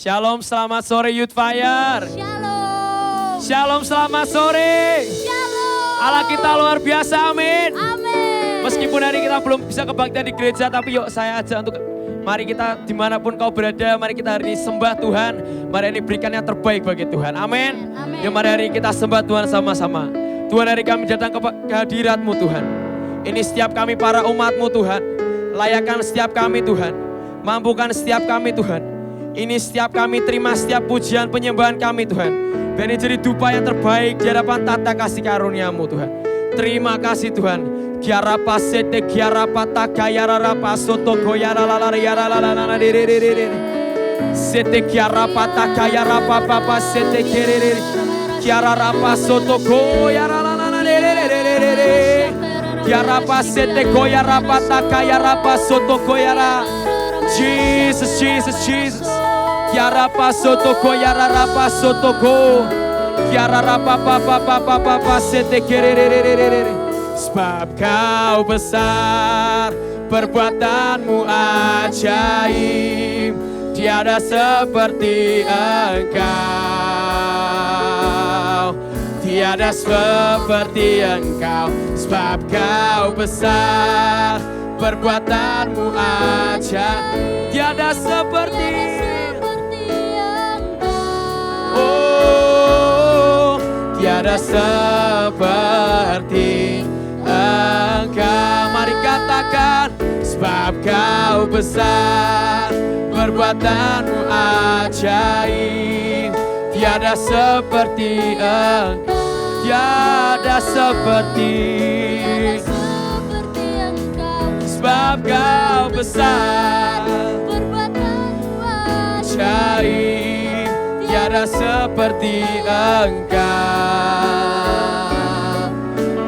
Shalom, selamat sore Youth Fire. Shalom. Shalom, selamat sore. Shalom. Allah kita luar biasa, amin. Amin. Meskipun hari kita belum bisa kebaktian di gereja, tapi yuk saya ajak untuk mari kita dimanapun kau berada, mari kita hari ini sembah Tuhan. Mari ini berikan yang terbaik bagi Tuhan, amin. Amin. Yuk mari hari ini kita sembah Tuhan sama-sama. Tuhan, hari kami datang ke hadirat-Mu Tuhan. Ini setiap kami para umat-Mu Tuhan. Layakan setiap kami Tuhan. Mampukan setiap kami Tuhan. Ini setiap kami terima setiap pujian penyembahan kami Tuhan. Biar ini jadi dupa yang terbaik di hadapan tata kasih karunia-Mu Tuhan. Terima kasih Tuhan. Kiarapa sete kiarapa takayarapa soto koyarala yarala diri. Sete kiarapa takayarapa papa sete kiriri. Kiarapa soto koyarala diri. Kiarapa sete koyarapa takayarapa soto koyara. Jesus, Jesus, Jesus. Kiarapa soto koyarapa soto ko. Kiarapa papa sete kiriri. Sebab kau besar, perbuatanmu ajaib, tiada seperti engkau, tiada seperti engkau. Sebab kau besar, perbuatanmu ajaib, tiada seperti oh, tiada seperti engkau. Mari katakan, sebab kau besar, perbuatanmu ajaib, tiada seperti engkau, tiada seperti. Sebab kau besar, perbuatanmu ajaib, tiada seperti engkau,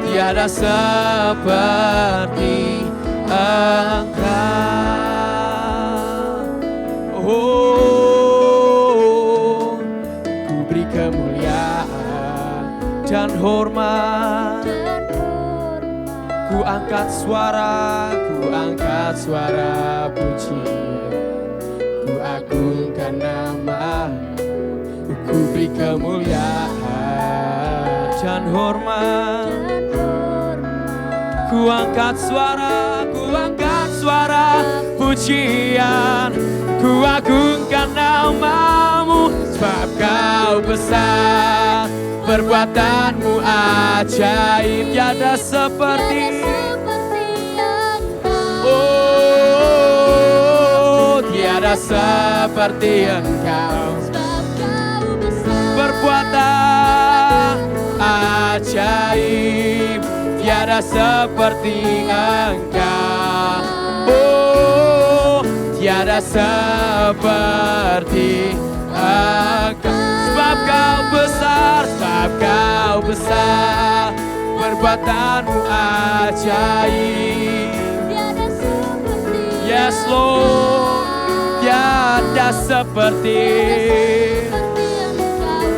tiada seperti engkau. Oh, ku beri kemuliaan dan hormat, ku angkat suara pujian, ku agungkan nama-Mu, ku beri kemuliaan dan hormat. Ku angkat suara pujian, ku agungkan nama-Mu. Sebab kau besar, perbuatanmu ajaib, tiada seperti. Oh, tiada seperti Engkau. Perbuatan ajaib, tiada seperti Engkau. Oh, tiada seperti Engkau. Sebab kau besar, perbuatanmu ajaib. Yes Lord, tiada seperti.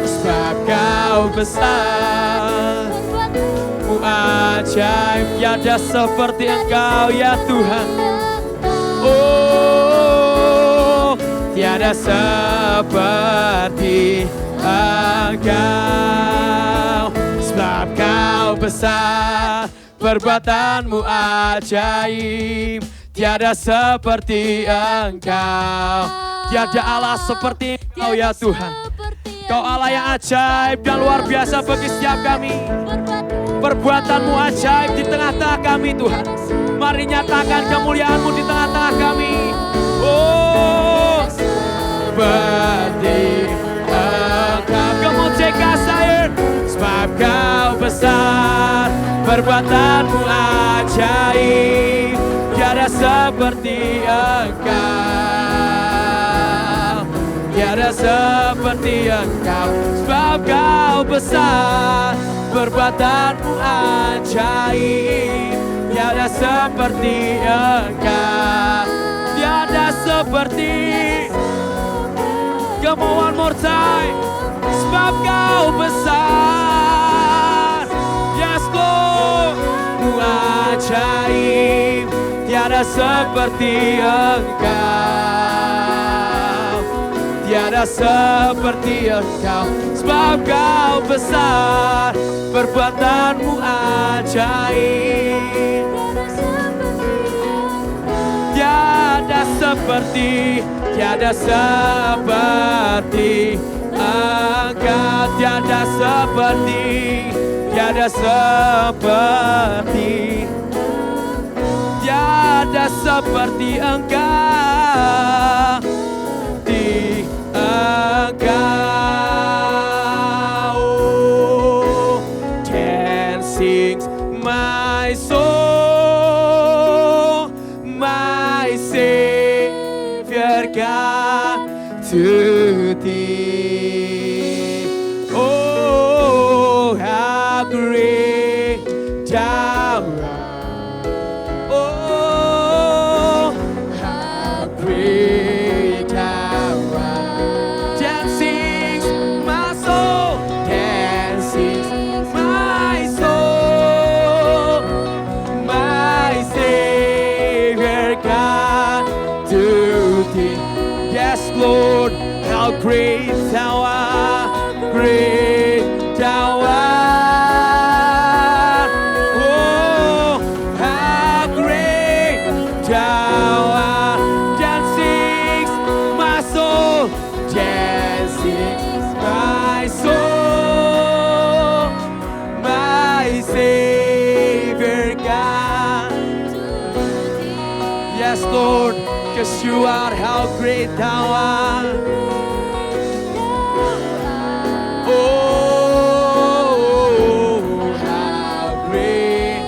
Sebab kau besar, mu ajaib, tiada seperti Engkau ya Tuhan. Oh, tiada seperti Engkau. Sebab kau besar, perbuatanmu ajaib, tiada seperti Engkau. Tiada Allah seperti Engkau ya Tuhan. Kau Allah yang ajaib dan luar biasa bagi setiap kami. Perbuatanmu ajaib di tengah-tengah kami Tuhan. Mari nyatakan kemuliaan-Mu di tengah-tengah kami. Oh, seperti Engkau. Kemuliaan saya. Sebab kau besar, perbuatanmu ajaib, tiada seperti Engkau, tiada seperti Engkau. Sebab kau besar, perbuatanmu ajaib, tiada seperti Engkau, tiada seperti. Come on, one more time. Sebab kau besar, yes Lord, mu ajaib, tiada seperti Engkau, tiada seperti Engkau. Sebab Kau besar, perbuatanmu ajaib. Tiada seperti Engkau. Tiada seperti Tiada seperti Engkau. Di Engkau. Then sings my soul, my Savior God, to Thee. Oh, how great Thou art. Oh, how great Thou art. Then sings my soul, then sings my soul, my Savior God, to Thee. Yes, Lord, how great Thou art, great Thou art. Oh, how great Thou art. Then sings my soul, then sings my soul, my Savior God. Yes, Lord, 'cause You are how great Thou art. Oh, how great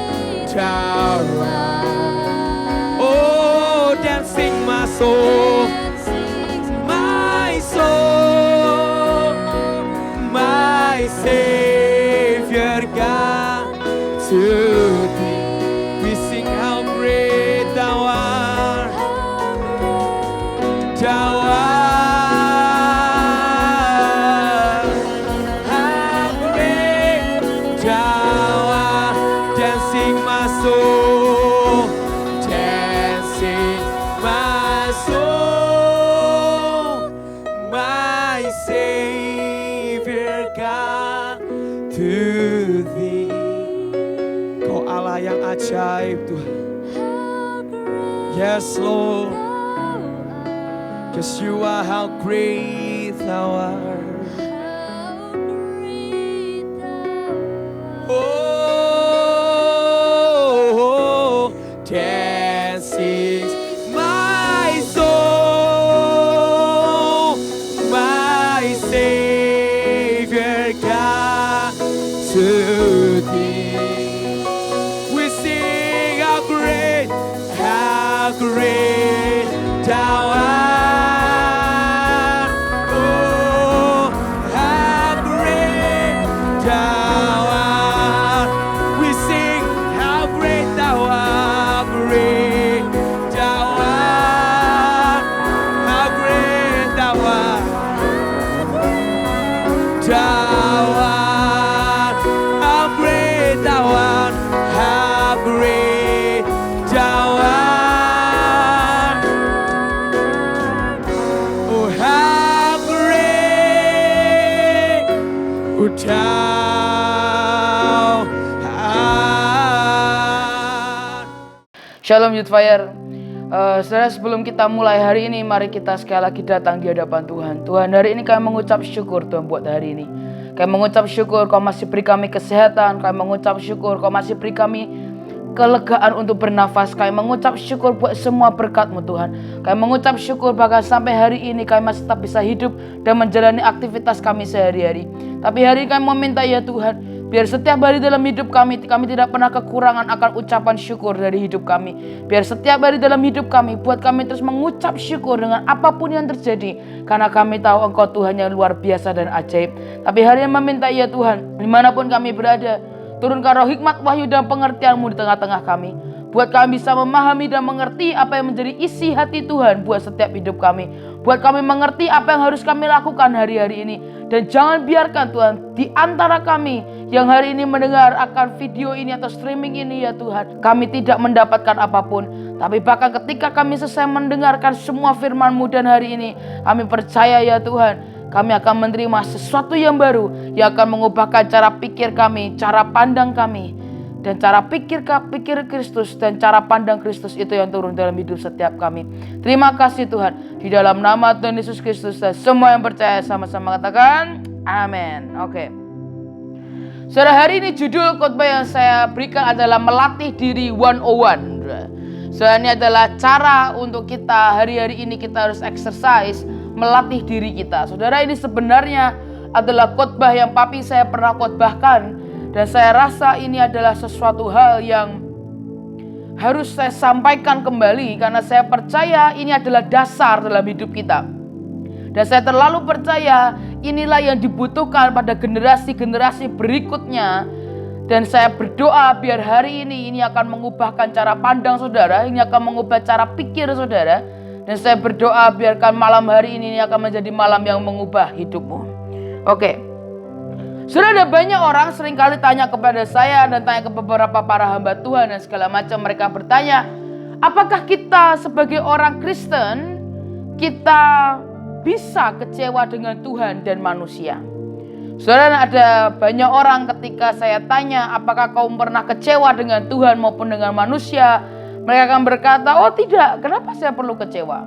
Thou art. Oh, then sing my soul, my soul, my Savior God, to Thee. We sing how great Thou art. Thou art, how great Thou art. Dancing my soul, dancing my soul, my Savior God, to Thee. Kau Allah yang ajaib Tuhan. Yes, Lord. 'Cause You are how great Thou art. Oh, dancing my soul, my Savior God, to Thee. We sing how great Thou art. Oh, how great Thou art. We sing how great Thou art, great Thou art, how great Thou art. Thou art, how great Thou art, how great Thou art. Oh, how great Thou art. Shalom Youth Fire. Saudara, sebelum kita mulai hari ini, mari kita sekali lagi datang di hadapan Tuhan. Tuhan, hari ini kami mengucap syukur Tuhan buat hari ini. Kami mengucap syukur Kau masih beri kami kesehatan. Kami mengucap syukur Kau masih beri kami kelegaan untuk bernafas. Kami mengucap syukur buat semua berkat-Mu Tuhan. Kami mengucap syukur bahkan sampai hari ini kami masih tetap bisa hidup dan menjalani aktivitas kami sehari-hari. Tapi hari ini kami meminta ya Tuhan, biar setiap hari dalam hidup kami tidak pernah kekurangan akan ucapan syukur dari hidup kami. Biar setiap hari dalam hidup kami, buat kami terus mengucap syukur dengan apapun yang terjadi. Karena kami tahu Engkau Tuhan yang luar biasa dan ajaib. Tapi hari ini meminta ya Tuhan, dimanapun kami berada, turunkan roh hikmat, wahyu dan pengertian-Mu di tengah-tengah kami. Buat kami bisa memahami dan mengerti apa yang menjadi isi hati Tuhan buat setiap hidup kami. Buat kami mengerti apa yang harus kami lakukan hari-hari ini. Dan jangan biarkan Tuhan di antara kami yang hari ini mendengar akan video ini atau streaming ini ya Tuhan. Kami tidak mendapatkan apapun, tapi bahkan ketika kami selesai mendengarkan semua firman-Mu dan hari ini, kami percaya ya Tuhan, kami akan menerima sesuatu yang baru yang akan mengubahkan cara pikir kami, cara pandang kami, dan cara pikir Kristus dan cara pandang Kristus itu yang turun dalam hidup setiap kami. Terima kasih Tuhan. Di dalam nama Tuhan Yesus Kristus dan semua yang percaya sama-sama katakan amin. Oke. Saudara, hari ini judul khotbah yang saya berikan adalah melatih diri 101. Saudara, ini adalah cara untuk kita hari-hari ini kita harus exercise melatih diri kita. Saudara, ini sebenarnya adalah khotbah yang papi saya pernah khotbahkan. Dan saya rasa ini adalah sesuatu hal yang harus saya sampaikan kembali. Karena saya percaya ini adalah dasar dalam hidup kita. Dan saya terlalu percaya inilah yang dibutuhkan pada generasi-generasi berikutnya. Dan saya berdoa biar hari ini akan mengubahkan cara pandang saudara. Ini akan mengubah cara pikir saudara. Dan saya berdoa biarkan malam hari ini akan menjadi malam yang mengubah hidupmu. Oke. Sudah ada banyak orang seringkali tanya kepada saya dan tanya ke beberapa para hamba Tuhan dan segala macam. Mereka bertanya, apakah kita sebagai orang Kristen, kita bisa kecewa dengan Tuhan dan manusia? Saudara, ada banyak orang ketika saya tanya, apakah kau pernah kecewa dengan Tuhan maupun dengan manusia? Mereka akan berkata, oh tidak, kenapa saya perlu kecewa?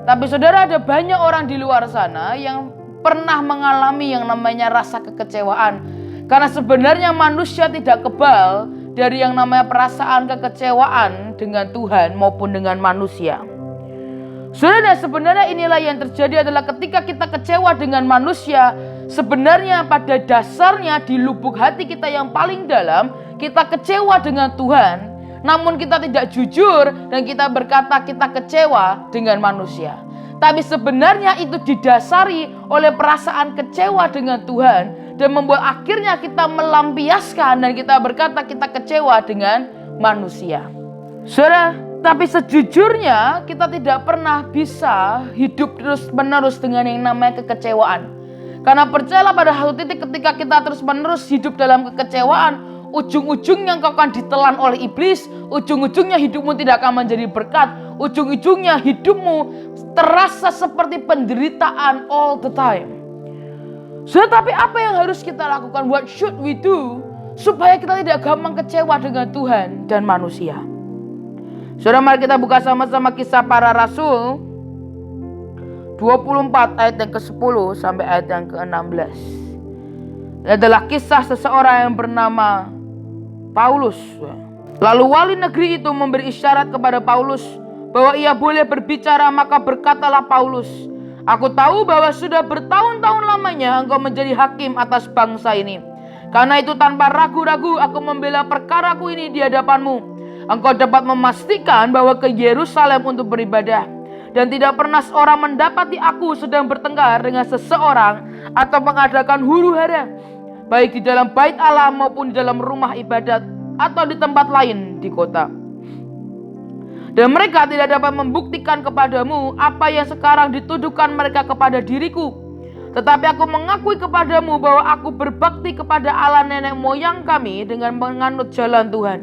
Tapi saudara, ada banyak orang di luar sana yang pernah mengalami yang namanya rasa kekecewaan. Karena sebenarnya manusia tidak kebal dari yang namanya perasaan kekecewaan dengan Tuhan maupun dengan manusia. Saudara, sebenarnya inilah yang terjadi adalah ketika kita kecewa dengan manusia, sebenarnya pada dasarnya di lubuk hati kita yang paling dalam, kita kecewa dengan Tuhan. Namun kita tidak jujur dan kita berkata kita kecewa dengan manusia. Tapi sebenarnya itu didasari oleh perasaan kecewa dengan Tuhan. Dan membuat akhirnya kita melampiaskan dan kita berkata kita kecewa dengan manusia. Saudara, tapi sejujurnya kita tidak pernah bisa hidup terus menerus dengan yang namanya kekecewaan. Karena percayalah pada satu titik ketika kita terus menerus hidup dalam kekecewaan, ujung-ujungnya engkau akan ditelan oleh iblis. Ujung-ujungnya hidupmu tidak akan menjadi berkat. Ujung-ujungnya hidupmu terasa seperti penderitaan all the time. Sudah, tapi apa yang harus kita lakukan? What should we do? Supaya kita tidak gampang kecewa dengan Tuhan dan manusia. Saudara, mari kita buka sama-sama Kisah Para Rasul 24 ayat yang ke-10 sampai ayat yang ke-16. Ini adalah kisah seseorang yang bernama Paulus. Lalu wali negeri itu memberi isyarat kepada Paulus bahwa ia boleh berbicara, maka berkatalah Paulus, aku tahu bahwa sudah bertahun-tahun lamanya engkau menjadi hakim atas bangsa ini. Karena itu tanpa ragu-ragu aku membela perkaraku ini di hadapanmu. Engkau dapat memastikan bahwa ke Yerusalem untuk beribadah. Dan tidak pernah seorang mendapati aku sedang bertengkar dengan seseorang atau mengadakan huru-hara, baik di dalam bait Allah maupun di dalam rumah ibadat atau di tempat lain di kota. Dan mereka tidak dapat membuktikan kepadamu apa yang sekarang dituduhkan mereka kepada diriku. Tetapi aku mengakui kepadamu bahwa aku berbakti kepada Allah nenek moyang kami dengan menganut jalan Tuhan,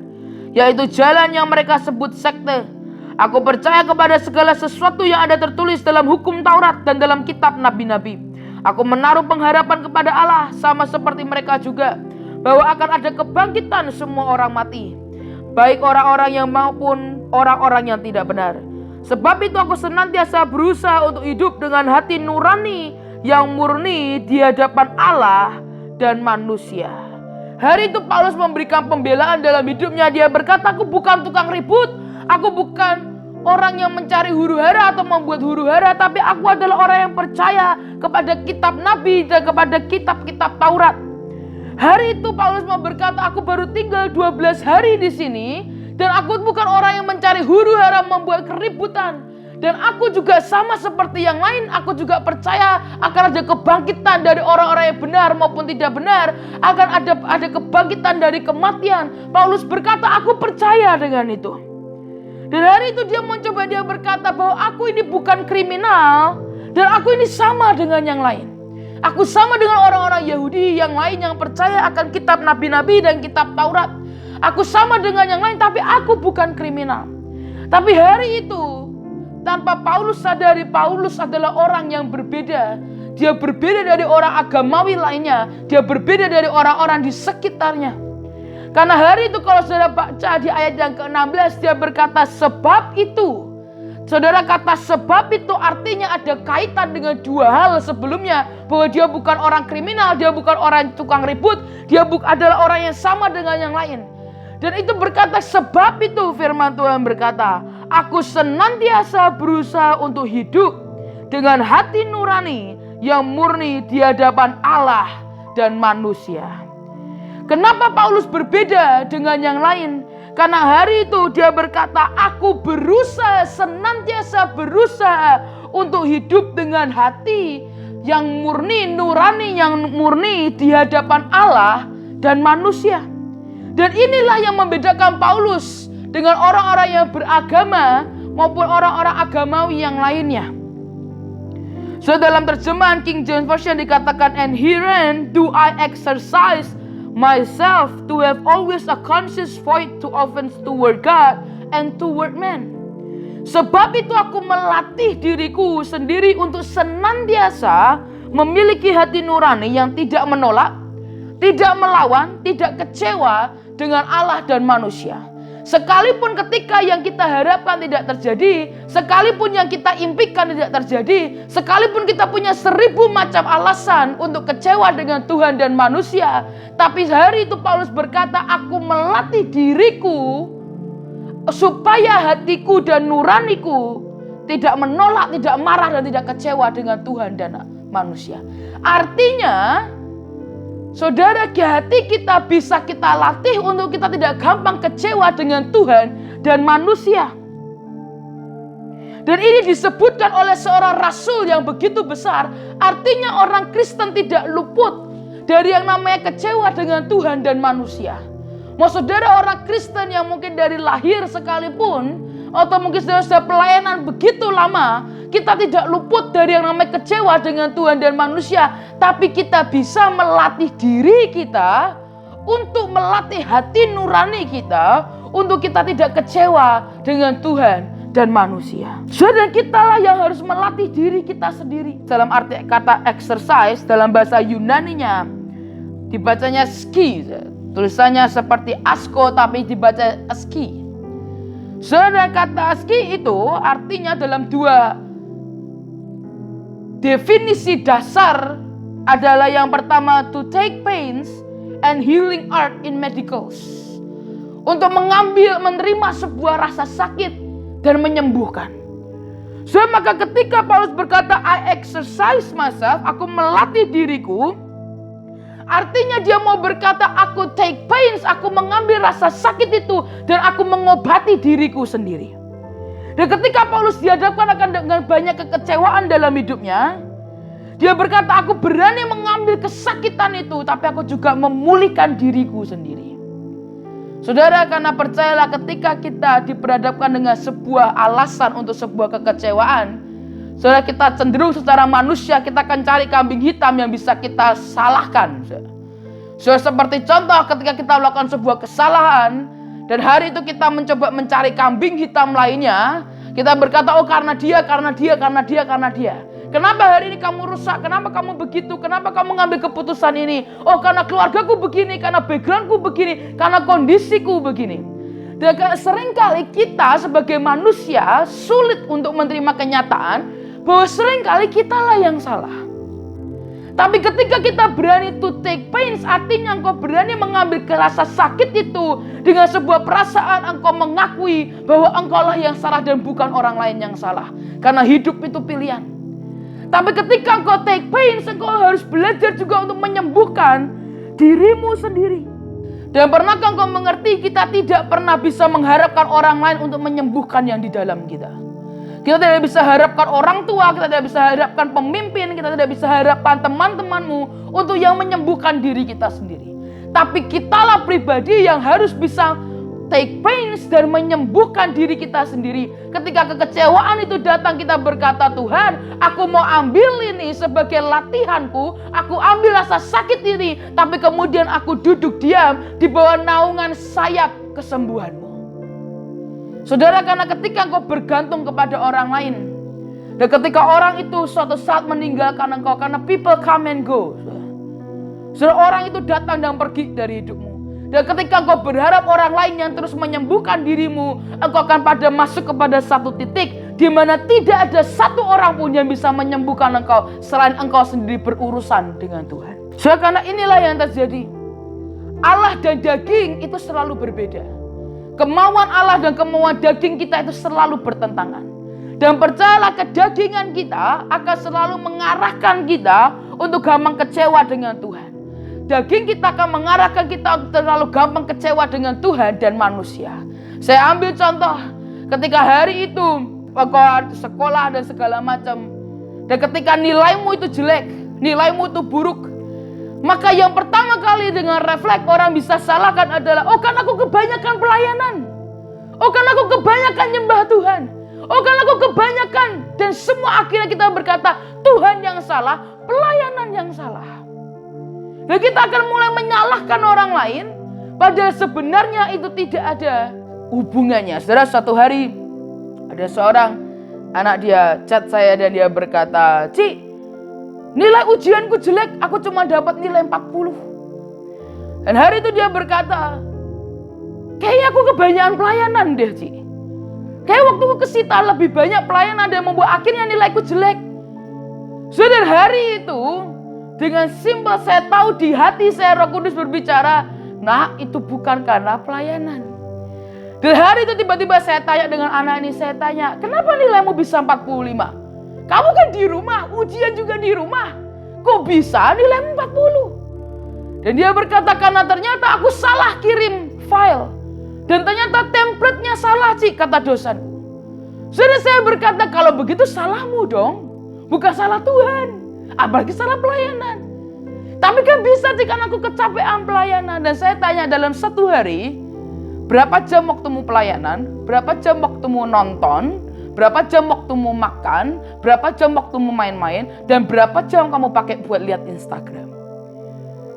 yaitu jalan yang mereka sebut sekte. Aku percaya kepada segala sesuatu yang ada tertulis dalam hukum Taurat dan dalam kitab nabi-nabi. Aku menaruh pengharapan kepada Allah sama seperti mereka juga, bahwa akan ada kebangkitan semua orang mati, baik orang-orang yang maupun orang-orang yang tidak benar. Sebab itu aku senantiasa berusaha untuk hidup dengan hati nurani yang murni di hadapan Allah dan manusia. Hari itu Paulus memberikan pembelaan dalam hidupnya. Dia berkata, aku bukan tukang ribut, aku bukan orang yang mencari huru-hara atau membuat huru-hara, tapi aku adalah orang yang percaya kepada kitab nabi dan kepada kitab-kitab Taurat. Hari itu Paulus mau berkata, aku baru tinggal 12 hari di sini dan aku bukan orang yang mencari huru-hara membuat keributan. Dan aku juga sama seperti yang lain, aku juga percaya akan ada kebangkitan dari orang-orang yang benar maupun tidak benar. Akan ada kebangkitan dari kematian. Paulus berkata, aku percaya dengan itu. Dan hari itu dia berkata bahwa aku ini bukan kriminal dan aku ini sama dengan yang lain. Aku sama dengan orang-orang Yahudi yang lain yang percaya akan kitab nabi-nabi dan kitab Taurat. Aku sama dengan yang lain, tapi aku bukan kriminal. Tapi hari itu, tanpa Paulus sadari, Paulus adalah orang yang berbeda. Dia berbeda dari orang agamawi lainnya. Dia berbeda dari orang-orang di sekitarnya. Karena hari itu kalau saudara baca di ayat yang ke-16, dia berkata, sebab itu. Saudara, kata sebab itu artinya ada kaitan dengan dua hal sebelumnya. Bahwa dia bukan orang kriminal, dia bukan orang tukang ribut, dia adalah orang yang sama dengan yang lain. Dan itu berkata sebab itu firman Tuhan berkata, aku senantiasa berusaha untuk hidup dengan hati nurani yang murni di hadapan Allah dan manusia. Kenapa Paulus berbeda dengan yang lain? Karena hari itu dia berkata, aku berusaha, senantiasa berusaha untuk hidup dengan hati yang murni, nurani yang murni di hadapan Allah dan manusia. Dan inilah yang membedakan Paulus dengan orang-orang yang beragama maupun orang-orang agamawi yang lainnya. So dalam terjemahan King James Version dikatakan, and herein do I exercise myself to have always a conscious void to offense toward God and toward men. Sebab itu aku melatih diriku sendiri untuk senantiasa memiliki hati nurani yang tidak menolak, tidak melawan, tidak kecewa dengan Allah dan manusia. Sekalipun ketika yang kita harapkan tidak terjadi, sekalipun yang kita impikan tidak terjadi, sekalipun kita punya 1000 macam alasan untuk kecewa dengan Tuhan dan manusia, tapi hari itu Paulus berkata, aku melatih diriku supaya hatiku dan nuraniku tidak menolak, tidak marah dan tidak kecewa dengan Tuhan dan manusia. Artinya, saudara, hati kita bisa kita latih untuk kita tidak gampang kecewa dengan Tuhan dan manusia. Dan ini disebutkan oleh seorang rasul yang begitu besar. Artinya orang Kristen tidak luput dari yang namanya kecewa dengan Tuhan dan manusia. Mau saudara orang Kristen yang mungkin dari lahir sekalipun, atau mungkin sudah pelayanan begitu lama, kita tidak luput dari yang namanya kecewa dengan Tuhan dan manusia. Tapi kita bisa melatih diri kita untuk melatih hati nurani kita untuk kita tidak kecewa dengan Tuhan dan manusia. Saudara, kitalah yang harus melatih diri kita sendiri. Dalam arti kata exercise dalam bahasa Yunaninya dibacanya ski. Tulisannya seperti asko tapi dibaca ski. Saudara, kata ski itu artinya dalam dua definisi dasar adalah yang pertama to take pains and healing art in medicals. Untuk mengambil, menerima sebuah rasa sakit dan menyembuhkan. So, maka ketika Paulus berkata I exercise myself, aku melatih diriku, artinya dia mau berkata aku take pains, aku mengambil rasa sakit itu dan aku mengobati diriku sendiri. Dan ketika Paulus dihadapkan akan dengan banyak kekecewaan dalam hidupnya, dia berkata aku berani mengambil kesakitan itu, tapi aku juga memulihkan diriku sendiri. Saudara, karena percayalah ketika kita diperhadapkan dengan sebuah alasan untuk sebuah kekecewaan, saudara, kita cenderung secara manusia kita akan cari kambing hitam yang bisa kita salahkan. Saudara, seperti contoh ketika kita melakukan sebuah kesalahan dan hari itu kita mencoba mencari kambing hitam lainnya, kita berkata oh karena dia. Kenapa hari ini kamu rusak? Kenapa kamu begitu? Kenapa kamu ngambil keputusan ini? Oh karena keluargaku begini, karena backgroundku begini, karena kondisiku begini. Dan seringkali kita sebagai manusia sulit untuk menerima kenyataan bahwa seringkali kitalah yang salah. Tapi ketika kita berani to take pains, artinya engkau berani mengambil rasa sakit itu dengan sebuah perasaan engkau mengakui bahwa engkaulah yang salah dan bukan orang lain yang salah. Karena hidup itu pilihan. Tapi ketika engkau take pains, engkau harus belajar juga untuk menyembuhkan dirimu sendiri. Dan pernahkah engkau mengerti kita tidak pernah bisa mengharapkan orang lain untuk menyembuhkan yang di dalam kita. Kita tidak bisa harapkan orang tua, kita tidak bisa harapkan pemimpin, kita tidak bisa harapkan teman-temanmu untuk yang menyembuhkan diri kita sendiri. Tapi kitalah pribadi yang harus bisa take pains dan menyembuhkan diri kita sendiri. Ketika kekecewaan itu datang, kita berkata, Tuhan, aku mau ambil ini sebagai latihanku. Aku ambil rasa sakit ini, tapi kemudian aku duduk diam di bawah naungan sayap kesembuhanmu. Saudara, karena ketika engkau bergantung kepada orang lain, dan ketika orang itu suatu saat meninggalkan engkau, karena people come and go, saudara, orang itu datang dan pergi dari hidupmu. Dan ketika engkau berharap orang lain yang terus menyembuhkan dirimu, engkau akan pada masuk kepada satu titik di mana tidak ada satu orang pun yang bisa menyembuhkan engkau selain engkau sendiri berurusan dengan Tuhan. So, karena inilah yang terjadi. Allah dan daging itu selalu berbeda. Kemauan Allah dan kemauan daging kita itu selalu bertentangan. Dan percayalah, kedagingan kita akan selalu mengarahkan kita untuk gampang kecewa dengan Tuhan. Daging kita akan mengarahkan kita untuk terlalu gampang kecewa dengan Tuhan dan manusia. Saya ambil contoh, ketika hari itu engkau sekolah dan segala macam, dan ketika nilaimu itu jelek, nilaimu itu buruk, maka yang pertama kali dengan refleks orang bisa salahkan adalah, oh kan aku kebanyakan pelayanan, oh kan aku kebanyakan nyembah Tuhan, oh kan aku kebanyakan, dan semua akhirnya kita berkata Tuhan yang salah, pelayanan yang salah. Dan kita akan mulai menyalahkan orang lain, padahal sebenarnya itu tidak ada hubungannya. Saudara, suatu hari ada seorang anak dia chat saya dan dia berkata, Ci, nilai ujianku jelek, aku cuma dapat nilai 40. Dan hari itu dia berkata, kayaknya aku kebanyakan pelayanan deh, Ci. Kayak waktuku kesita lebih banyak pelayanan dan membuat akhirnya nilaiku jelek. Saudara, hari itu dengan simpel saya tahu di hati saya Roh Kudus berbicara, nah itu bukan karena pelayanan. Dan hari itu tiba-tiba saya tanya dengan anak ini, saya tanya, kenapa nilaimu bisa 45? Kamu kan di rumah, ujian juga di rumah. Kok bisa nilaimu 40? Dan dia berkata, karena ternyata aku salah kirim file. Dan ternyata template-nya salah, Ci, kata dosenku. Saya berkata, kalau begitu salahmu dong, bukan salah Tuhan. Apalagi salah pelayanan. Tapi kan bisa jika aku kecapean pelayanan. Dan saya tanya, dalam satu hari berapa jam waktumu pelayanan, berapa jam waktumu nonton, berapa jam waktumu makan, berapa jam waktumu main-main, dan berapa jam kamu pakai buat lihat Instagram.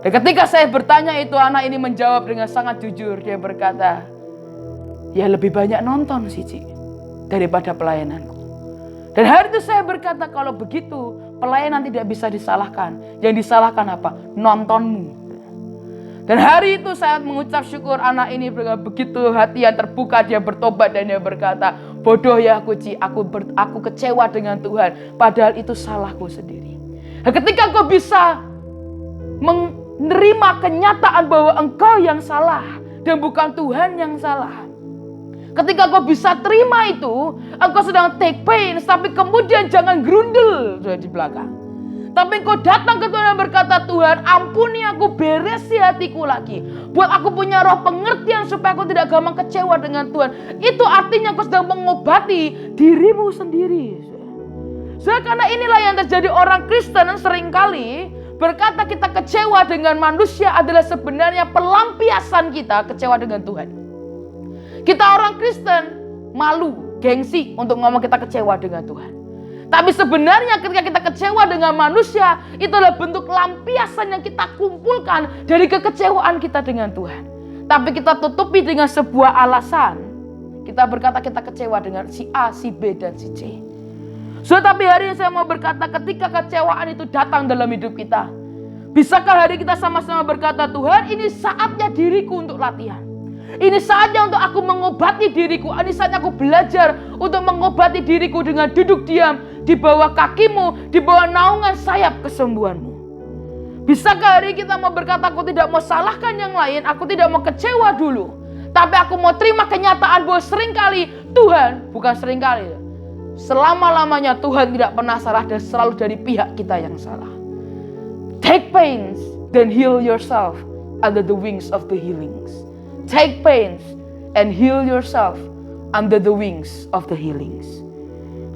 Dan ketika saya bertanya itu, anak ini menjawab dengan sangat jujur. Dia berkata, ya lebih banyak nonton sih, Ci, daripada pelayananku. Dan hari itu saya berkata, kalau begitu pelayanan tidak bisa disalahkan. Yang disalahkan apa? Nontonmu. Dan hari itu saya mengucap syukur anak ini begitu hati yang terbuka, dia bertobat dan dia berkata, bodoh ya aku, Ci, aku kecewa dengan Tuhan. Padahal itu salahku sendiri. Dan ketika kau bisa menerima kenyataan bahwa engkau yang salah dan bukan Tuhan yang salah, ketika kau bisa terima itu, engkau sedang take pains, tapi kemudian jangan grundel di belakang. Tapi engkau datang ke Tuhan dan berkata, Tuhan ampuni aku, beresi hatiku lagi. Buat aku punya roh pengertian supaya aku tidak gampang kecewa dengan Tuhan. Itu artinya engkau sedang mengobati dirimu sendiri. Karena inilah yang terjadi orang Kristen seringkali berkata kita kecewa dengan manusia adalah sebenarnya pelampiasan kita kecewa dengan Tuhan. Kita orang Kristen malu, gengsi untuk ngomong kita kecewa dengan Tuhan. Tapi sebenarnya ketika kita kecewa dengan manusia, itu adalah bentuk lampiasan yang kita kumpulkan dari kekecewaan kita dengan Tuhan. Tapi kita tutupi dengan sebuah alasan. Kita berkata kita kecewa dengan si A, si B, dan si C. Tapi hari ini saya mau berkata, ketika kecewaan itu datang dalam hidup kita, bisakah hari kita sama-sama berkata, Tuhan ini saatnya diriku untuk latihan. Ini saatnya untuk aku mengobati diriku. Ini saatnya aku belajar untuk mengobati diriku dengan duduk diam di bawah kakimu, di bawah naungan sayap kesembuhanmu. Bisakah hari kita mau berkata, aku tidak mau salahkan yang lain, aku tidak mau kecewa dulu. Tapi aku mau terima kenyataan bahwa seringkali Tuhan, bukan seringkali, selama-lamanya Tuhan tidak pernah salah dan selalu dari pihak kita yang salah. Take pains, then heal yourself under the wings of the healings. Take pains and heal yourself under the wings of the healings.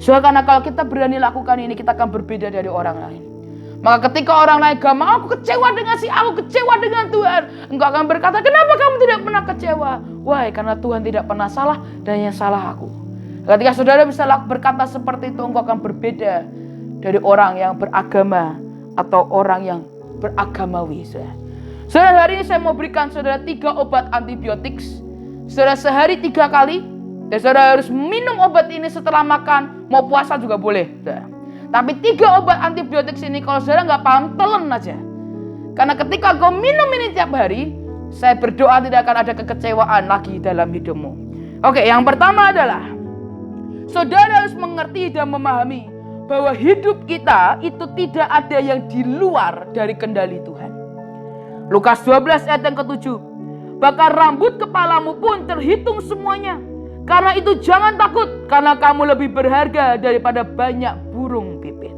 Karena kalau kita berani lakukan ini, kita akan berbeda dari orang lain. Maka ketika orang lain gak mau, aku kecewa dengan si aku, kecewa dengan Tuhan, engkau akan berkata, kenapa kamu tidak pernah kecewa? Why? Karena Tuhan tidak pernah salah dan yang salah aku. Ketika saudara bisa berkata seperti itu, engkau akan berbeda dari orang yang beragama atau orang yang beragamawi. Saudara, hari ini saya mau berikan saudara 3 obat antibiotik. Saudara sehari 3 kali. Dan saudara harus minum obat ini setelah makan. Mau puasa juga boleh. Saudara. Tapi 3 obat antibiotik ini kalau saudara nggak paham, telan aja. Karena ketika kau minum ini tiap hari, saya berdoa tidak akan ada kekecewaan lagi dalam hidupmu. Oke, yang pertama adalah saudara harus mengerti dan memahami bahwa hidup kita itu tidak ada yang di luar dari kendali Tuhan. Lukas 12 ayat yang ke-7. Bahkan rambut kepalamu pun terhitung semuanya. Karena itu jangan takut, karena kamu lebih berharga daripada banyak burung pipit.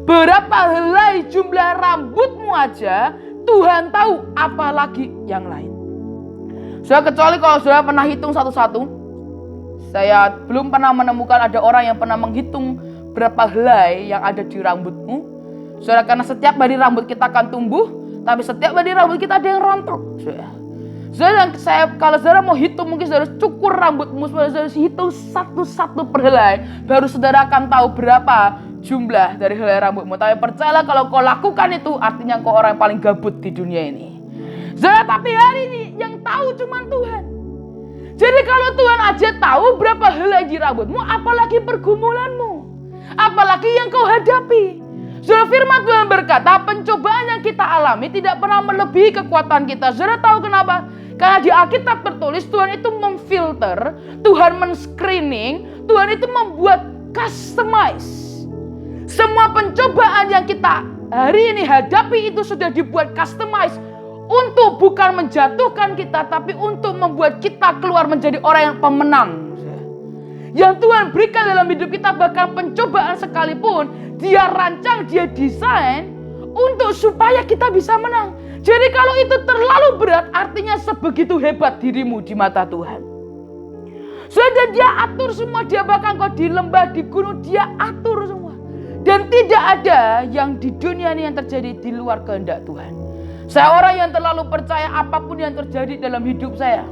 Berapa helai jumlah rambutmu aja, Tuhan tahu, apalagi yang lain. Saudara, kecuali kalau saudara pernah hitung satu-satu. Saya belum pernah menemukan ada orang yang pernah menghitung berapa helai yang ada di rambutmu. Saudara, karena setiap hari rambut kita akan tumbuh, tapi setiap hari rambut kita ada yang rontok. Saudara, kalau saudara mau hitung, mungkin saudara cukur rambutmu, saudara hitung satu-satu per helai, baru saudara akan tahu berapa jumlah dari helai rambutmu. Tapi percayalah, kalau kau lakukan itu, artinya kau orang yang paling gabut di dunia ini. Saudara, tapi hari ini yang tahu cuma Tuhan. Jadi kalau Tuhan aja tahu berapa helai di rambutmu, apalagi pergumulanmu, apalagi yang kau hadapi. Saudara, firman Tuhan berkata, pencobaan yang kita alami tidak pernah melebihi kekuatan kita. Saudara tahu kenapa? Karena di Alkitab tertulis Tuhan itu memfilter, Tuhan men-screening, Tuhan itu membuat customize. Semua pencobaan yang kita hari ini hadapi itu sudah dibuat customize untuk bukan menjatuhkan kita, tapi untuk membuat kita keluar menjadi orang yang pemenang. Yang Tuhan berikan dalam hidup kita, bahkan pencobaan sekalipun, Dia rancang, Dia desain untuk supaya kita bisa menang. Jadi kalau itu terlalu berat, artinya sebegitu hebat dirimu di mata Tuhan. Sudah Dia atur semua, Dia bahkan kau di lembah, di gunung, Dia atur semua. Dan tidak ada yang di dunia ini yang terjadi di luar kehendak Tuhan. Saya orang yang terlalu percaya apapun yang terjadi dalam hidup saya,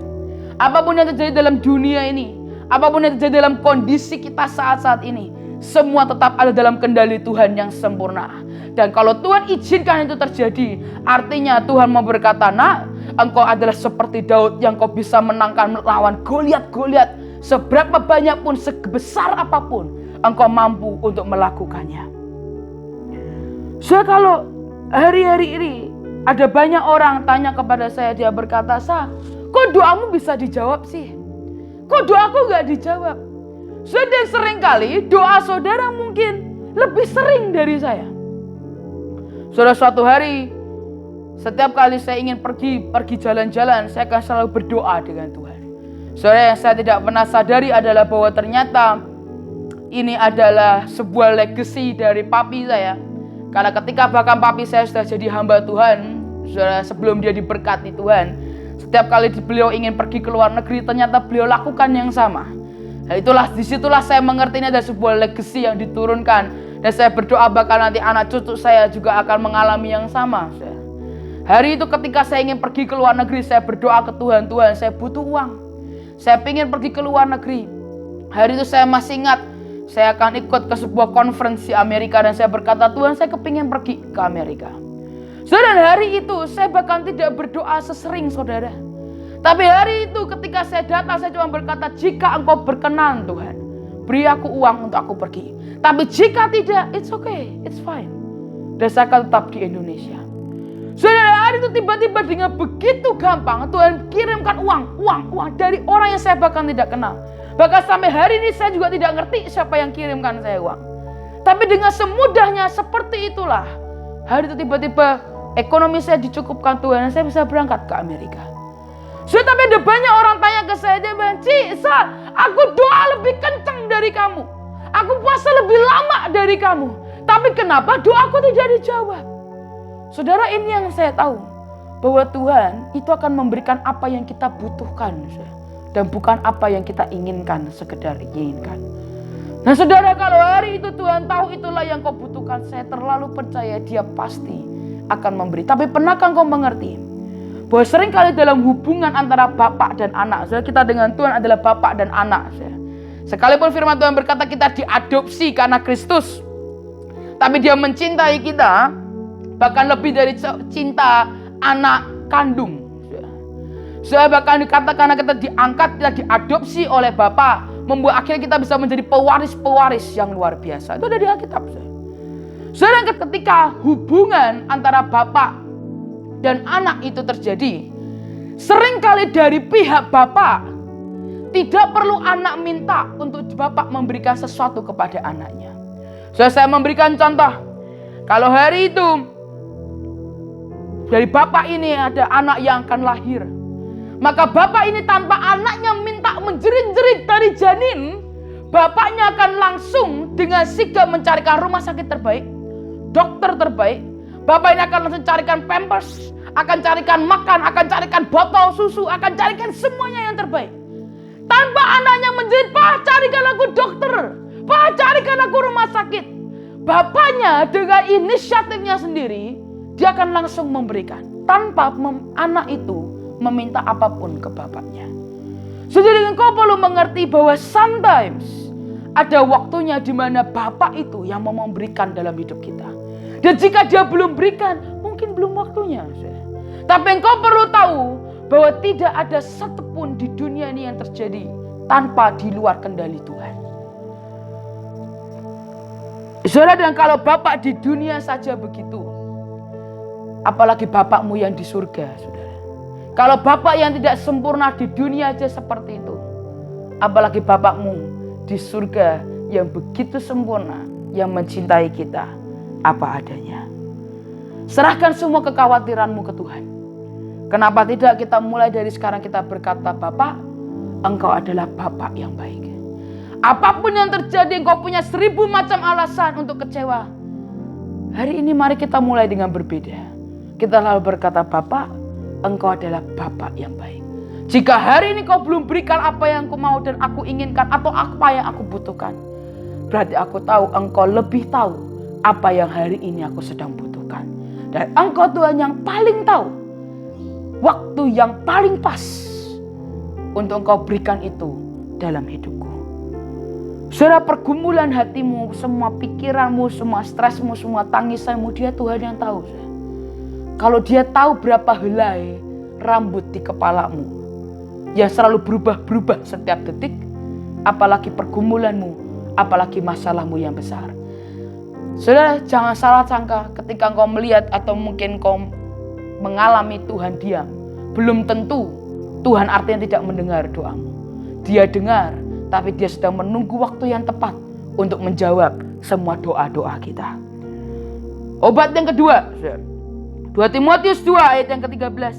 apapun yang terjadi dalam dunia ini, apapun yang terjadi dalam kondisi kita saat-saat ini, semua tetap ada dalam kendali Tuhan yang sempurna. Dan kalau Tuhan izinkan itu terjadi, artinya Tuhan mau berkata, nak, engkau adalah seperti Daud yang kau bisa menangkan melawan Goliat. Seberapa banyak pun, sebesar apapun, engkau mampu untuk melakukannya. Kalau hari-hari ini ada banyak orang tanya kepada saya, dia berkata, kok doamu bisa dijawab sih? Kok doaku gak dijawab? Dan seringkali doa saudara mungkin lebih sering dari saya. Saudara, suatu hari setiap kali saya ingin pergi jalan-jalan, saya akan selalu berdoa dengan Tuhan. Saudara, yang saya tidak pernah sadari adalah bahwa ternyata ini adalah sebuah legacy dari papi saya. Karena ketika bahkan papi saya sudah jadi hamba Tuhan, saudara, sebelum dia diberkati Tuhan, setiap kali beliau ingin pergi ke luar negeri, ternyata beliau lakukan yang sama. Nah, disitulah saya mengerti ini ada sebuah legacy yang diturunkan. Dan saya berdoa bahkan nanti anak cucu saya juga akan mengalami yang sama. Hari itu ketika saya ingin pergi ke luar negeri, saya berdoa ke Tuhan, Tuhan saya butuh uang. Saya ingin pergi ke luar negeri. Hari itu saya masih ingat, saya akan ikut ke sebuah conference di Amerika. Dan saya berkata, Tuhan saya kepingin pergi ke Amerika. Saudara, hari itu saya bahkan tidak berdoa sesering saudara. Tapi hari itu ketika saya datang, saya cuma berkata, jika engkau berkenan Tuhan, beri aku uang untuk aku pergi. Tapi jika tidak, it's okay, it's fine. Dan saya akan tetap di Indonesia. Saudara, hari itu tiba-tiba dengan begitu gampang Tuhan kirimkan uang dari orang yang saya bahkan tidak kenal. Bahkan sampai hari ini saya juga tidak ngerti siapa yang kirimkan saya uang. Tapi dengan semudahnya seperti itulah, hari itu tiba-tiba ekonomi saya dicukupkan Tuhan dan saya bisa berangkat ke Amerika. Tapi ada banyak orang tanya ke saya, dia bilang, aku doa lebih kencang dari kamu. Aku puasa lebih lama dari kamu. Tapi kenapa doaku tidak dijawab? Saudara, ini yang saya tahu. Bahwa Tuhan itu akan memberikan apa yang kita butuhkan. Dan bukan apa yang kita inginkan, sekedar inginkan. Nah saudara, kalau hari itu Tuhan tahu itulah yang kau butuhkan, saya terlalu percaya Dia pasti akan memberi. Tapi pernahkah kau mengerti bahwa seringkali dalam hubungan antara bapak dan anak, saudara, kita dengan Tuhan adalah bapak dan anak, saudara. Sekalipun firman Tuhan berkata kita diadopsi karena Kristus, tapi Dia mencintai kita bahkan lebih dari cinta anak kandung. Saudara, bahkan dikatakan karena kita diangkat, kita diadopsi oleh Bapa, membuat akhirnya kita bisa menjadi pewaris-pewaris yang luar biasa. Itu ada di Alkitab. Saudara, ketika hubungan antara Bapa dan anak itu terjadi, seringkali dari pihak Bapa tidak perlu anak minta untuk Bapa memberikan sesuatu kepada anaknya. Saya memberikan contoh. Kalau hari itu dari Bapa ini ada anak yang akan lahir, maka Bapak ini tanpa anaknya minta menjerit-jerit dari janin, Bapaknya akan langsung dengan sigap mencarikan rumah sakit terbaik, dokter terbaik. Bapak ini akan langsung carikan pampers, akan carikan makan, akan carikan botol susu, akan carikan semuanya yang terbaik. Tanpa anaknya menjerit, "Pak, carikan aku dokter, Pak, carikan aku rumah sakit." Bapaknya dengan inisiatifnya sendiri, dia akan langsung memberikan tanpa anak itu meminta apapun ke bapaknya. Jadi engkau perlu mengerti bahwa sometimes ada waktunya di mana Bapak itu yang mau memberikan dalam hidup kita. Dan jika Dia belum berikan, mungkin belum waktunya. Tapi engkau perlu tahu bahwa tidak ada satupun di dunia ini yang terjadi tanpa di luar kendali Tuhan. Saudara, dan kalau Bapak di dunia saja begitu, apalagi Bapakmu yang di surga, saudara. Kalau Bapak yang tidak sempurna di dunia aja seperti itu, apalagi Bapakmu di surga yang begitu sempurna, yang mencintai kita apa adanya. Serahkan semua kekhawatiranmu ke Tuhan. Kenapa tidak kita mulai dari sekarang kita berkata, "Bapak, Engkau adalah Bapak yang baik." Apapun yang terjadi, engkau punya 1000 macam alasan untuk kecewa. Hari ini mari kita mulai dengan berbeda. Kita lalu berkata, "Bapak, Engkau adalah Bapak yang baik." Jika hari ini kau belum berikan apa yang aku mau dan aku inginkan atau apa yang aku butuhkan, berarti aku tahu Engkau lebih tahu apa yang hari ini aku sedang butuhkan. Dan Engkau Tuhan yang paling tahu waktu yang paling pas untuk Engkau berikan itu dalam hidupku. Saudara, pergumulan hatimu, semua pikiranmu, semua stresmu, semua tangisanmu, Dia Tuhan yang tahu. Kalau Dia tahu berapa helai rambut di kepalamu yang selalu berubah-berubah setiap detik, apalagi pergumulanmu, apalagi masalahmu yang besar. Saudara, jangan salah sangka ketika engkau melihat atau mungkin kau mengalami Tuhan diam. Belum tentu Tuhan artinya tidak mendengar doamu. Dia dengar, tapi Dia sedang menunggu waktu yang tepat untuk menjawab semua doa-doa kita. Obat yang kedua, 2 Timotius 2 ayat yang ke-13.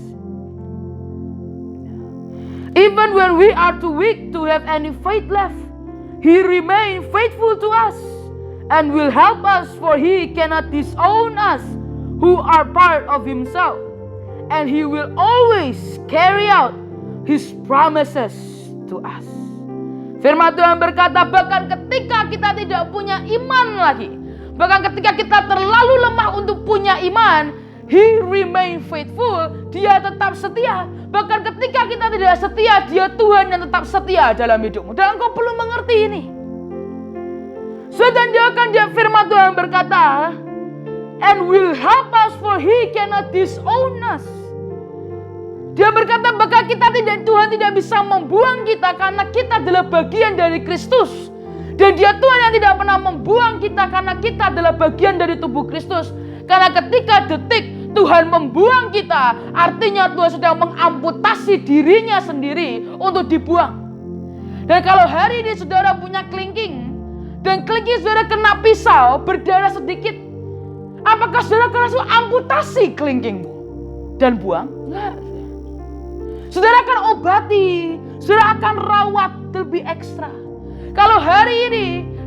Even when we are too weak to have any faith left, He remain faithful to us and will help us, for He cannot disown us who are part of Himself, and He will always carry out His promises to us. Firman Tuhan berkata, bahkan ketika kita tidak punya iman lagi, bahkan ketika kita terlalu lemah untuk punya iman, He remain faithful, Dia tetap setia. Bahkan ketika kita tidak setia, Dia Tuhan yang tetap setia dalam hidupmu. Dan engkau perlu mengerti ini. Dan dia firman Tuhan berkata, and will help us, for He cannot disown us. Dia berkata bahwa Tuhan tidak bisa membuang kita karena kita adalah bagian dari Kristus. Dan Dia Tuhan yang tidak pernah membuang kita karena kita adalah bagian dari tubuh Kristus. Karena ketika detik Tuhan membuang kita, artinya Tuhan sedang mengamputasi dirinya sendiri untuk dibuang. Dan kalau hari ini saudara punya kelingking, dan kelingking saudara kena pisau, berdarah sedikit, apakah saudara akan langsung amputasi kelingkingmu dan buang? Enggak. Saudara akan obati, saudara akan rawat lebih ekstra. Kalau hari ini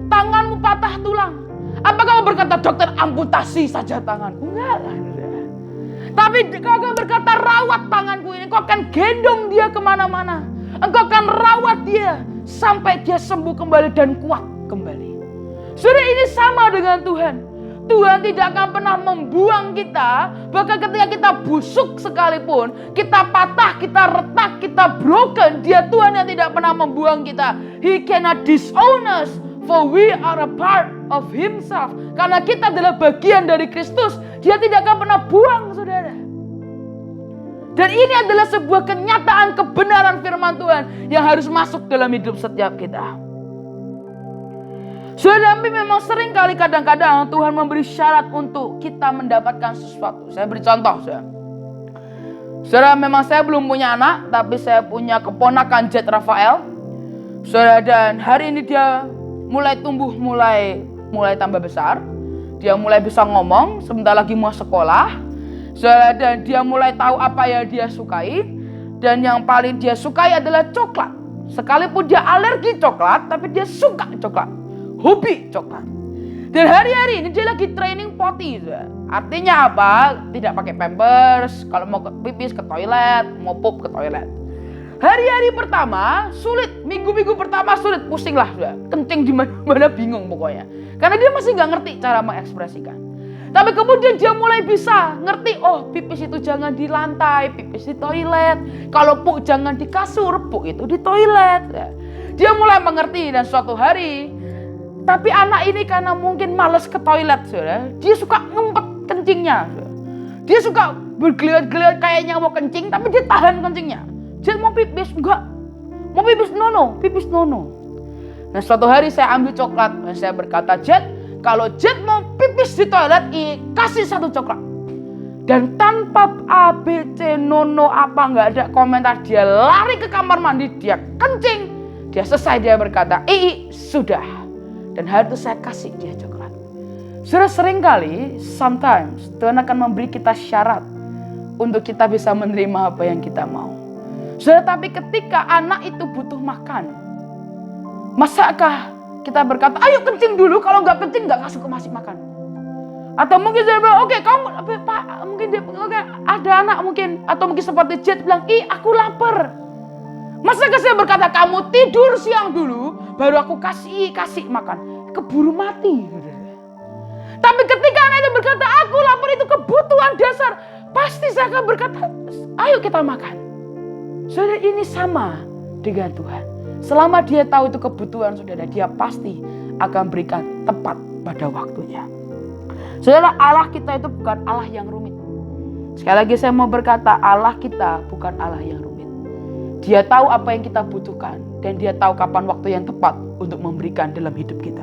tanganmu patah tulang, apakah kamu berkata, "Dokter, amputasi saja tanganku"? Enggak. Tapi kau akan berkata, "Rawat tanganku ini." Kau akan gendong dia kemana-mana. Engkau akan rawat dia sampai dia sembuh kembali dan kuat kembali. Saudara, ini sama dengan Tuhan. Tuhan tidak akan pernah membuang kita. Bahkan ketika kita busuk sekalipun, kita patah, kita retak, kita broken, Dia Tuhan yang tidak pernah membuang kita. He cannot disown us, for we are a part of Himself. Karena kita adalah bagian dari Kristus, Dia tidak akan pernah buang, saudara. Dan ini adalah sebuah kenyataan kebenaran firman Tuhan yang harus masuk dalam hidup setiap kita. Saudara, tapi memang sering kali kadang-kadang Tuhan memberi syarat untuk kita mendapatkan sesuatu. Saya beri contoh, saudara. Saudara, memang saya belum punya anak, tapi saya punya keponakan Jet Rafael. Saudara, dan hari ini dia mulai tumbuh, mulai tambah besar. Dia mulai bisa ngomong, sebentar lagi mau sekolah. Saudara, dan dia mulai tahu apa yang dia sukai. Dan yang paling dia sukai adalah coklat. Sekalipun dia alergi coklat, tapi dia suka coklat. Hobi coklat. Dan hari-hari ini dia lagi training potty. Artinya apa? Tidak pakai pampers. Kalau mau pipis ke toilet, mau pup ke toilet. Hari-hari pertama sulit, minggu-minggu pertama sulit, pusing lah, kencing di mana bingung pokoknya. Karena dia masih nggak ngerti cara mengekspresikan. Tapi kemudian dia mulai bisa ngerti, oh pipis itu jangan di lantai, pipis di toilet. Kalau pup jangan di kasur, pup itu di toilet. Dia mulai mengerti dan suatu hari. Tapi anak ini karena mungkin malas ke toilet, saudara, dia suka ngempet kencingnya. Saudara. Dia suka bergeliat-geliat kayaknya mau kencing, tapi dia tahan kencingnya. Jet mau pipis, enggak. Mau pipis, pipis nono. Nah suatu hari saya ambil coklat, dan saya berkata, Jet, kalau Jet mau pipis di toilet, kasih 1 coklat. Dan tanpa ABC nono apa nggak ada komentar, dia lari ke kamar mandi, dia kencing, dia selesai, dia berkata, sudah. Dan hari itu saya kasih dia coklat. Saudara, seringkali, sometimes, Tuhan akan memberi kita syarat untuk kita bisa menerima apa yang kita mau. Saudara, tapi ketika anak itu butuh makan, masakah kita berkata, ayo kencing dulu, kalau nggak kencing nggak masih makan. Atau mungkin saya bilang, oke, kamu, Pak, mungkin dia, ada anak mungkin, atau mungkin seperti Jet bilang, aku lapar. Masakah saya berkata, kamu tidur siang dulu, baru aku kasih makan. Keburu mati. Tapi ketika anak itu berkata, aku lapar, itu kebutuhan dasar. Pasti saya akan berkata, ayo kita makan. Saudara, ini sama dengan Tuhan. Selama dia tahu itu kebutuhan saudara, dia pasti akan berikan tepat pada waktunya. Saudara, Allah kita itu bukan Allah yang rumit. Sekali lagi saya mau berkata, Allah kita bukan Allah yang rumit. Dia tahu apa yang kita butuhkan. Dan dia tahu kapan waktu yang tepat untuk memberikan dalam hidup kita.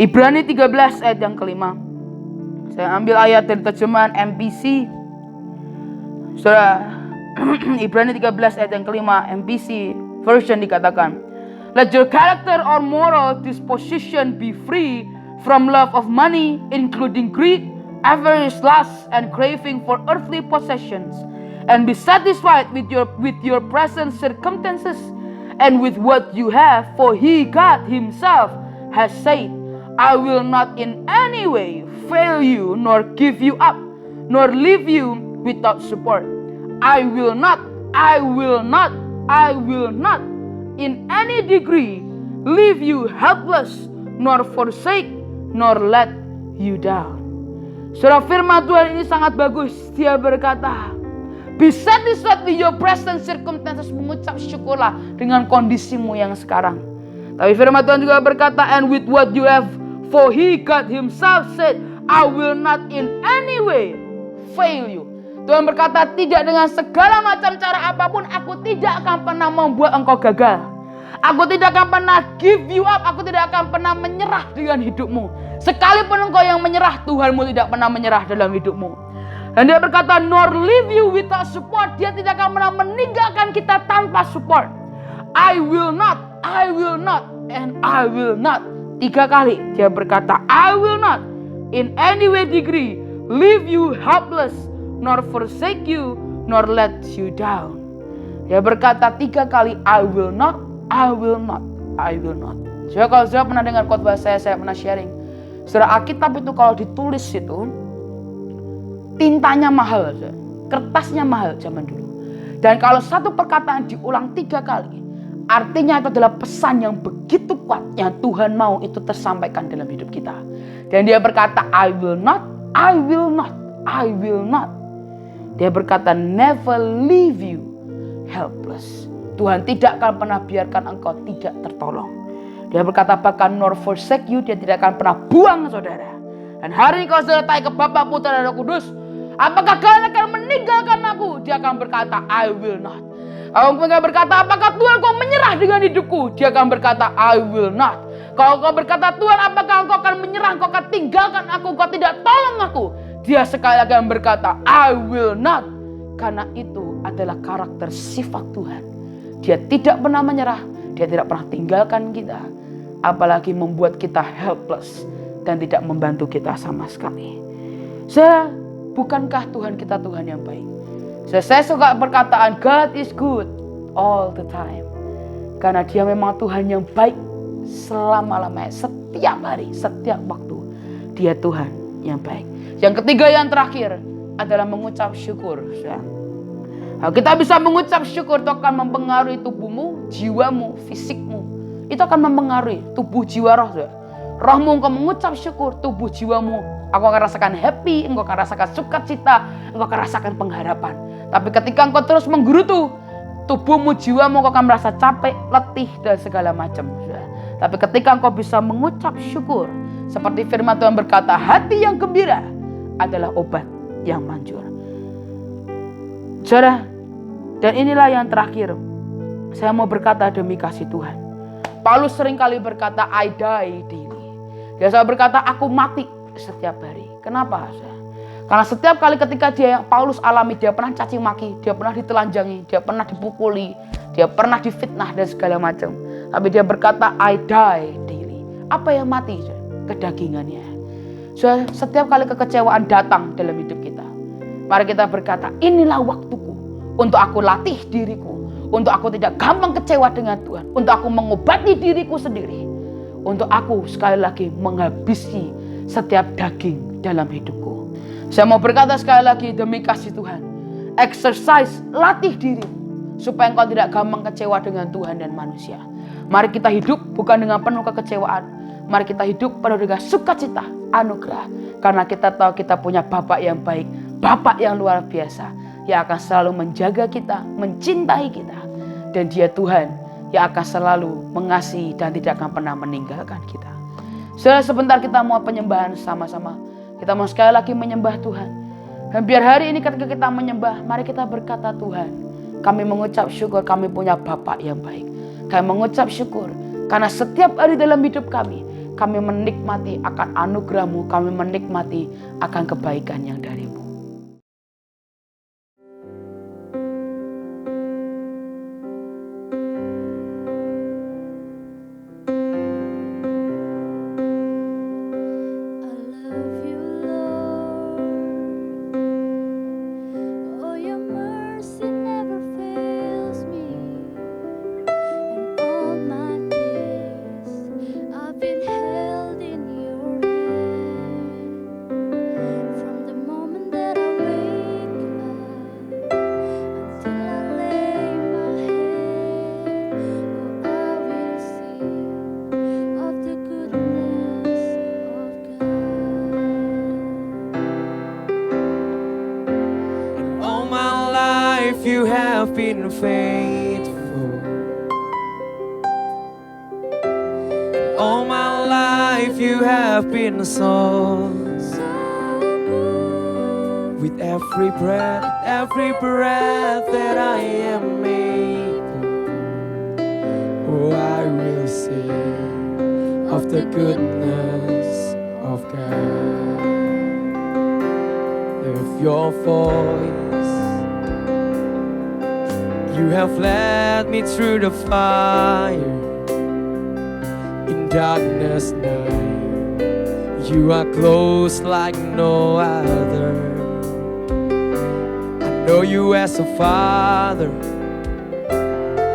Ibrani 13 ayat yang kelima. Saya ambil ayat dari terjemahan MPC. Saudara, Ibrani 13 ayat yang kelima, MPC version dikatakan, let your character or moral disposition be free from love of money, including greed, avarice, lust, and craving for earthly possessions. And be satisfied with your present circumstances and with what you have, for He, God Himself, has said, I will not in any way fail you, nor give you up, nor leave you without support. I will not in any degree leave you helpless, nor forsake, nor let you down. Surah firman Tuhan ini sangat bagus. Dia berkata, be satisfied with your present circumstances. Mengucap syukurlah dengan kondisimu yang sekarang. Tapi firman Tuhan juga berkata, and with what you have, for He, God Himself, said, I will not in any way fail you. Tuhan berkata, tidak dengan segala macam cara apapun, aku tidak akan pernah membuat engkau gagal. Aku tidak akan pernah give you up. Aku tidak akan pernah menyerah dengan hidupmu. Sekalipun engkau yang menyerah, Tuhanmu tidak pernah menyerah dalam hidupmu. Dan dia berkata, nor leave you without support. Dia tidak akan pernah meninggalkan kita tanpa support. I will not, and I will not. 3 kali dia berkata, I will not in any way degree leave you helpless, nor forsake you, nor let you down. Dia berkata 3 kali, I will not, I will not, I will not. Jadi kalau saya pernah dengar khotbah saya pernah sharing. Surah Alkitab itu kalau ditulis itu, tintanya mahal, kertasnya mahal zaman dulu. Dan kalau satu perkataan diulang 3 kali, Artinya itu adalah pesan yang begitu kuat yang Tuhan mau itu tersampaikan dalam hidup kita. Dan dia berkata, I will not, I will not, I will not. Dia berkata, never leave you helpless. Tuhan tidak akan pernah biarkan engkau tidak tertolong. Dia berkata bahkan nor forsake you, dia tidak akan pernah buang saudara. Dan hari ini kau sudah tanya ke Bapa, Putra dan Roh Kudus, apakah kalian akan meninggalkan aku? Dia akan berkata, I will not. Kalau engkau berkata, apakah Tuhan kau menyerah dengan hidupku? Dia akan berkata, I will not. Kalau kau berkata, Tuhan apakah engkau akan menyerah, engkau akan tinggalkan aku, engkau tidak tolong aku? Dia sekali lagi akan berkata, I will not. Karena itu adalah karakter sifat Tuhan. Dia tidak pernah menyerah, dia tidak pernah tinggalkan kita. Apalagi membuat kita helpless dan tidak membantu kita sama sekali. Bukankah Tuhan kita Tuhan yang baik? Saya suka perkataan God is good all the time. Karena dia memang Tuhan yang baik selama-lamanya. Setiap hari, setiap waktu. Dia Tuhan yang baik. Yang ketiga yang terakhir adalah mengucap syukur. Nah, kita bisa mengucap syukur itu akan mempengaruhi tubuhmu, jiwamu, fisikmu. Itu akan mempengaruhi tubuh, jiwa, roh. Rohmu engkau mengucap syukur, tubuh jiwamu engkau akan rasakan happy, engkau akan rasakan sukacita, engkau akan rasakan pengharapan. Tapi ketika engkau terus menggerutu, tubuhmu, jiwamu engkau akan merasa capek, letih dan segala macam. Tapi ketika engkau bisa mengucap syukur, seperti firman Tuhan berkata, hati yang gembira adalah obat yang manjur. Saudara, dan inilah yang terakhir. Saya mau berkata demi kasih Tuhan. Paulus seringkali berkata, I die daily. Dia selalu berkata, aku mati setiap hari. Kenapa? Karena setiap kali ketika Paulus alami, dia pernah caci maki, dia pernah ditelanjangi, dia pernah dipukuli, dia pernah difitnah dan segala macam. Tapi dia berkata, I die daily. Apa yang mati? Kedagingannya. Setiap kali kekecewaan datang dalam hidup kita, mari kita berkata, inilah waktuku untuk aku latih diriku, untuk aku tidak gampang kecewa dengan Tuhan, untuk aku mengobati diriku sendiri, untuk aku sekali lagi menghabisi setiap daging dalam hidupku. Saya mau berkata sekali lagi demi kasih Tuhan, exercise, latih dirimu supaya engkau tidak gampang kecewa dengan Tuhan dan manusia. Mari kita hidup bukan dengan penuh kekecewaan, mari kita hidup penuh dengan sukacita, anugerah, karena kita tahu kita punya Bapa yang baik, Bapa yang luar biasa, yang akan selalu menjaga kita, mencintai kita. Dan dia Tuhan yang akan selalu mengasihi dan tidak akan pernah meninggalkan kita. Sebentar kita mau penyembahan sama-sama. Kita mau sekali lagi menyembah Tuhan. Dan biar hari ini ketika kita menyembah, mari kita berkata, Tuhan, kami mengucap syukur kami punya Bapa yang baik. Kami mengucap syukur karena setiap hari dalam hidup kami menikmati akan anugerah-Mu, kami menikmati akan kebaikan yang dari-Mu. You have been faithful. All my life you have been so good. With every breath that I am able, oh, I will sing of the goodness of God. Of your voice, you have led me through the fire. In darkness night, you are close like no other. I know you as a father,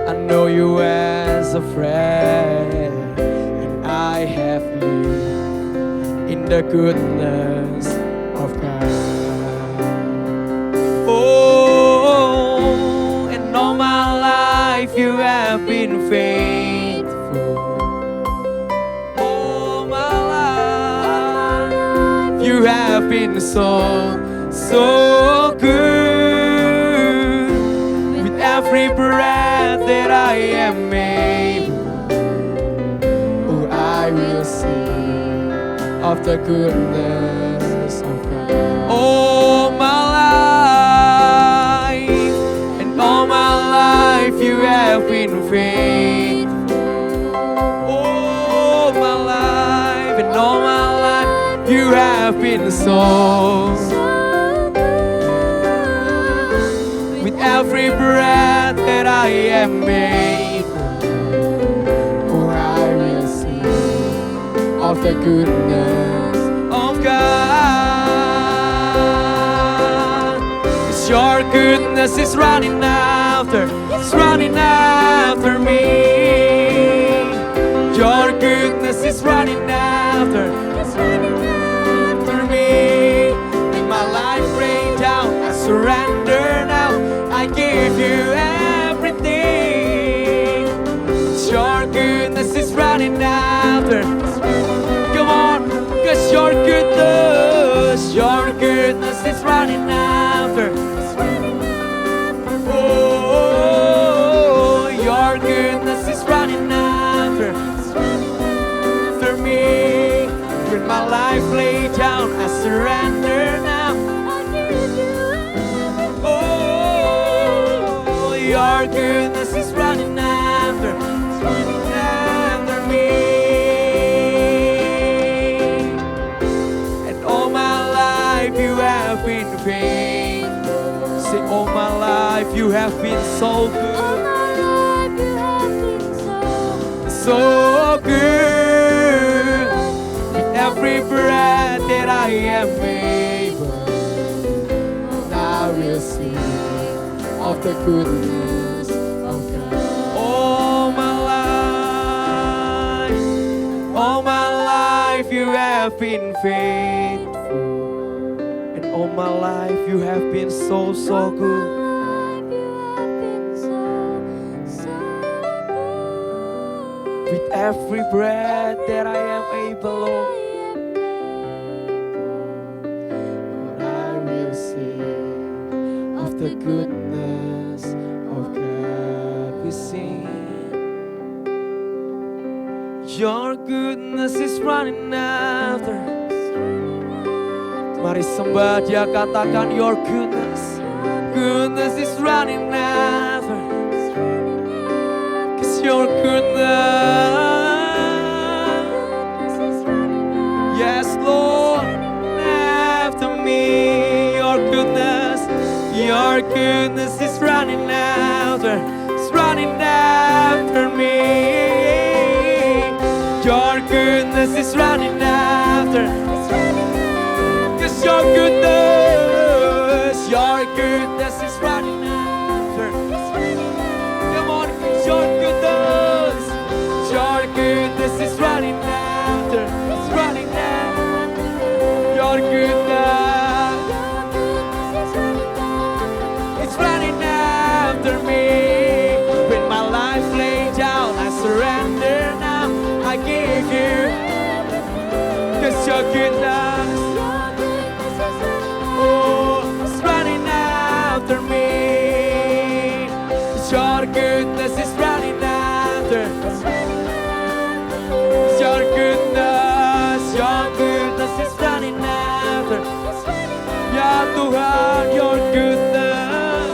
I know you as a friend, and I have lived in the goodness of God. Oh, life you have been faithful. All my life you have been so good. With every breath that I am able, oh, I will sing of the goodness of God. All my life, and all my life you have been faithful. All my life, and all my life you have been so. With every breath that I am able, oh, I will sing of the goodness of God. 'Cause your goodness is running after, it's running after me. Your goodness is running after, it's running after me. Make my life lay down, I surrender now. I give you everything. Your goodness is running after. Come on, 'cause your goodness is running after. Oh, your goodness is running after me. With my life laid down, I surrender now. Oh, your goodness is running after me. And all my life you have been faithful. Say, all my life you have been so good. So good. With every breath that I am able, I will sing of the goodness of God. All my life you have been faithful. And all my life you have been so good. With every breath that I am able, Lord, I will sing of the goodness of God. We sing. Your goodness is running after. Mari sembah dia, katakan your goodness. Goodness is running after. 'Cause your goodness, yes Lord, after me. Your goodness is running after. It's running after me. Your goodness is running after. 'Cause your goodness is running after. Come on, your goodness is running after. It's running after. Your goodness, it's running after me. When my life laid down, I surrender now. I give you, 'cause your goodness, oh, it's running after me. Your goodness is running after. Your goodness is running after. Ya Tuhan, your goodness,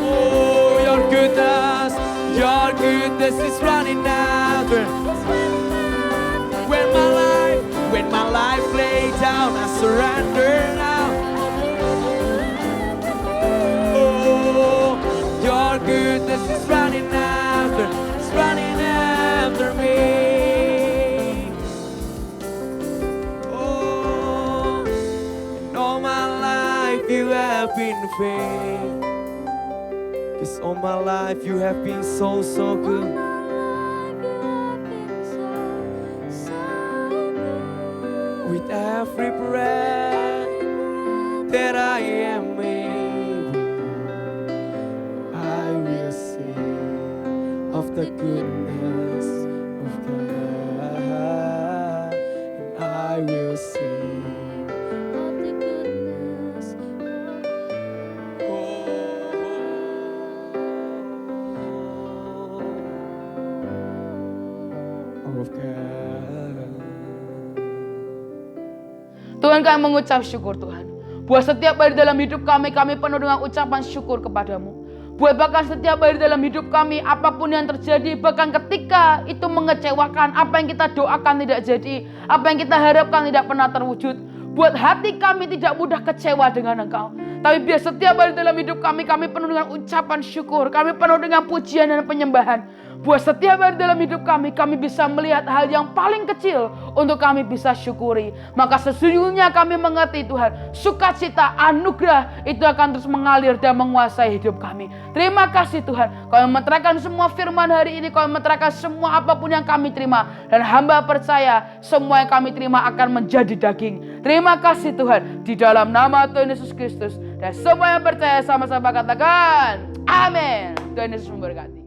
oh, your goodness is running after. When my life laid down, I surrender now. Oh, your goodness is running after. It's running after me. Oh, and all my life you have been faithful. 'Cause all my life you have been so good. With every breath that I am able, the goodness of God, and I will sing. Of the goodness Of God. Tuhan, kami mengucap syukur Tuhan. Buat setiap hari dalam hidup kami penuh dengan ucapan syukur kepadamu. Buat bahkan setiap hari dalam hidup kami, apapun yang terjadi, bahkan ketika itu mengecewakan, apa yang kita doakan tidak jadi, apa yang kita harapkan tidak pernah terwujud. Buat hati kami tidak mudah kecewa dengan Engkau. Tapi biar setiap hari dalam hidup kami penuh dengan ucapan syukur, kami penuh dengan pujian dan penyembahan. Buat setiap hari dalam hidup kami bisa melihat hal yang paling kecil untuk kami bisa syukuri. Maka sesungguhnya kami mengerti Tuhan, sukacita, anugerah itu akan terus mengalir dan menguasai hidup kami. Terima kasih Tuhan, Kau memeteraikan semua firman hari ini, Kau memeteraikan semua apapun yang kami terima. Dan hamba percaya semua yang kami terima akan menjadi daging. Terima kasih Tuhan, di dalam nama Tuhan Yesus Kristus. Dan semua yang percaya sama-sama katakan, amin. Tuhan Yesus memberkati.